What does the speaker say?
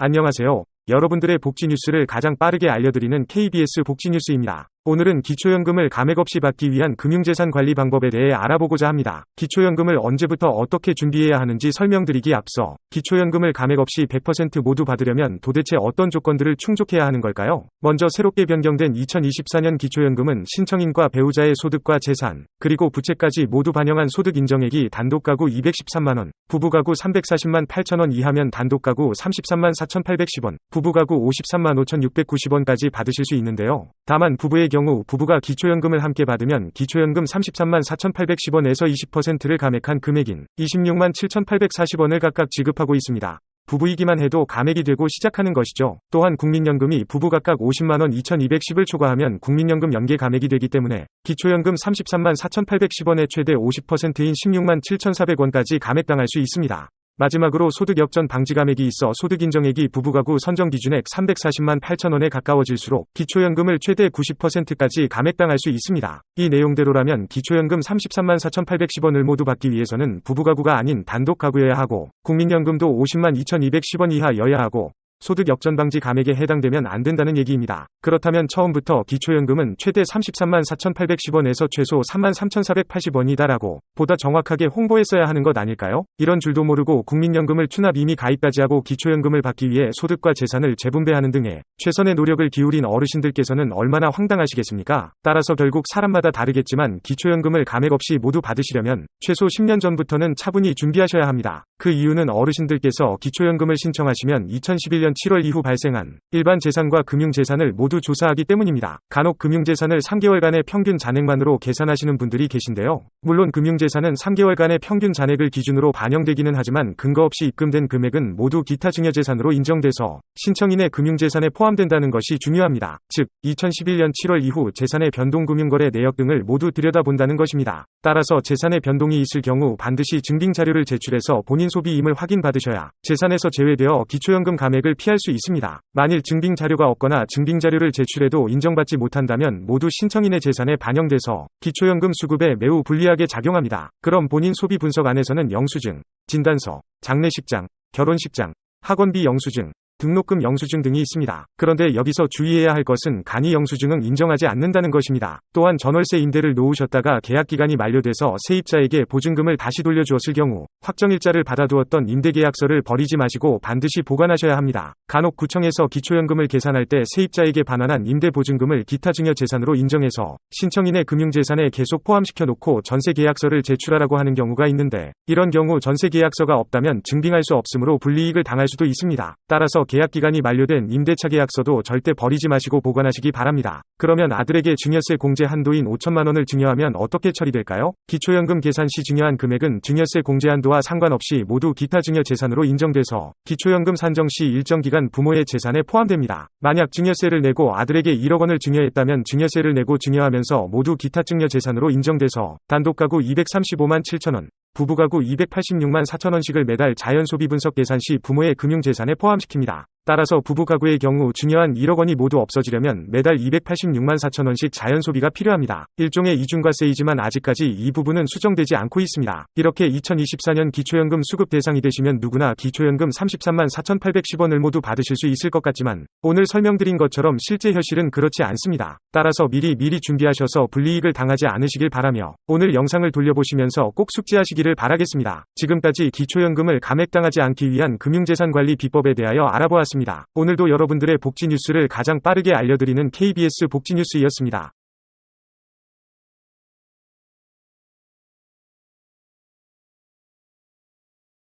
안녕하세요. 여러분들의 복지 뉴스를 가장 빠르게 알려드리는 KBS 복지 뉴스입니다. 오늘은 기초연금을 감액 없이 받기 위한 금융재산 관리 방법에 대해 알아보고자 합니다. 기초연금을 언제부터 어떻게 준비해야 하는지 설명드리기 앞서 기초연금을 감액 없이 100% 모두 받으려면 도대체 어떤 조건들을 충족해야 하는 걸까요? 먼저 새롭게 변경된 2024년 기초연금은 신청인과 배우자의 소득과 재산, 그리고 부채까지 모두 반영한 소득 인정액이 단독가구 213만원, 부부가구 340만 8천원 이하면 단독가구 33만 4,810원, 부부가구 53만 5,690원까지 받으실 수 있는데요. 다만 부부의 경우 부부가 기초연금을 함께 받으면 기초연금 33만 4,810원에서 20%를 감액한 금액인 26만 7,840원을 각각 지급하고 있습니다. 부부이기만 해도 감액이 되고 시작하는 것이죠. 또한 국민연금이 부부 각각 50만원 2,210을 초과하면 국민연금 연계 감액이 되기 때문에 기초연금 33만 4,810원의 최대 50%인 16만 7,400원까지 감액당할 수 있습니다. 마지막으로 소득 역전 방지 감액이 있어 소득 인정액이 부부가구 선정 기준액 340만 8천원에 가까워질수록 기초연금을 최대 90%까지 감액당할 수 있습니다. 이 내용대로라면 기초연금 33만 4,810원을 모두 받기 위해서는 부부가구가 아닌 단독 가구여야 하고 국민연금도 50만 2,210원 이하여야 하고 소득 역전 방지 감액에 해당되면 안 된다는 얘기입니다. 그렇다면 처음부터 기초연금은 최대 33만 4,810원에서 최소 3만 3,480원이다라고 보다 정확하게 홍보했어야 하는 것 아닐까요? 이런 줄도 모르고 국민연금을 추납 이미 가입까지 하고 기초연금을 받기 위해 소득과 재산을 재분배하는 등의 최선의 노력을 기울인 어르신들께서는 얼마나 황당하시겠습니까? 따라서 결국 사람마다 다르겠지만 기초연금을 감액 없이 모두 받으시려면 최소 10년 전부터는 차분히 준비하셔야 합니다. 그 이유는 어르신들께서 기초연금을 신청하시면 2011년 7월 이후 발생한 일반 재산과 금융재산을 모두 조사하기 때문입니다. 간혹 금융재산을 3개월간의 평균 잔액만으로 계산하시는 분들이 계신데요. 물론 금융재산은 3개월간의 평균 잔액을 기준으로 반영되기는 하지만 근거 없이 입금된 금액은 모두 기타 증여재산으로 인정돼서 신청인의 금융재산에 포함된다는 것이 중요합니다. 즉, 2011년 7월 이후 재산의 변동 금융거래 내역 등을 모두 들여다본다는 것입니다. 따라서 재산의 변동이 있을 경우 반드시 증빙자료를 제출해서 본인 소비임을 확인받으셔야 재산에서 제외되어 기초연금 감액을 피할 수 있습니다. 만일 증빙자료가 없거나 증빙자료를 제출해도 인정받지 못한다면 모두 신청인의 재산에 반영돼서 기초연금 수급에 매우 불리하게 작용합니다. 그럼 본인 소비 분석 안에서는 영수증, 진단서, 장례식장, 결혼식장, 학원비 영수증, 등록금 영수증 등이 있습니다. 그런데 여기서 주의해야 할 것은 간이 영수증은 인정하지 않는다는 것입니다. 또한 전월세 임대를 놓으셨다가 계약기간이 만료돼서 세입자에게 보증금을 다시 돌려주었을 경우 확정일자를 받아두었던 임대계약서를 버리지 마시고 반드시 보관하셔야 합니다. 간혹 구청에서 기초연금을 계산할 때 세입자에게 반환한 임대보증금을 기타 증여재산으로 인정해서 신청인의 금융재산에 계속 포함시켜 놓고 전세계약서를 제출하라고 하는 경우가 있는데 이런 경우 전세계약서가 없다면 증빙할 수 없으므로 불이익을 당할 수도 있습니다. 따라서 계약기간이 만료된 임대차 계약서도 절대 버리지 마시고 보관하시기 바랍니다. 그러면 아들에게 증여세 공제 한도인 5천만 원을 증여하면 어떻게 처리될까요? 기초연금 계산 시 증여한 금액은 증여세 공제 한도와 상관없이 모두 기타 증여 재산으로 인정돼서 기초연금 산정 시 일정 기간 부모의 재산에 포함됩니다. 만약 증여세를 내고 아들에게 1억 원을 증여했다면 증여세를 내고 증여하면서 모두 기타 증여 재산으로 인정돼서 단독가구 235만 7천 원, 부부가구 286만 4천원씩을 매달 자연소비 분석 계산 시 부모의 금융재산에 포함시킵니다. 따라서 부부가구의 경우 증여한 1억 원이 모두 없어지려면 매달 286만 4천원씩 자연소비가 필요합니다. 일종의 이중과세이지만 아직까지 이 부분은 수정되지 않고 있습니다. 이렇게 2024년 기초연금 수급 대상이 되시면 누구나 기초연금 33만 4,810원을 모두 받으실 수 있을 것 같지만 오늘 설명드린 것처럼 실제 현실은 그렇지 않습니다. 따라서 미리 준비하셔서 불이익을 당하지 않으시길 바라며 오늘 영상을 돌려보시면서 꼭 숙지하시기를 바라겠습니다. 지금까지 기초연금을 감액당하지 않기 위한 금융재산 관리 비법에 대하여 알아보았습니다. 오늘도 여러분들의 복지 뉴스를 가장 빠르게 알려드리는 KBS 복지 뉴스였습니다.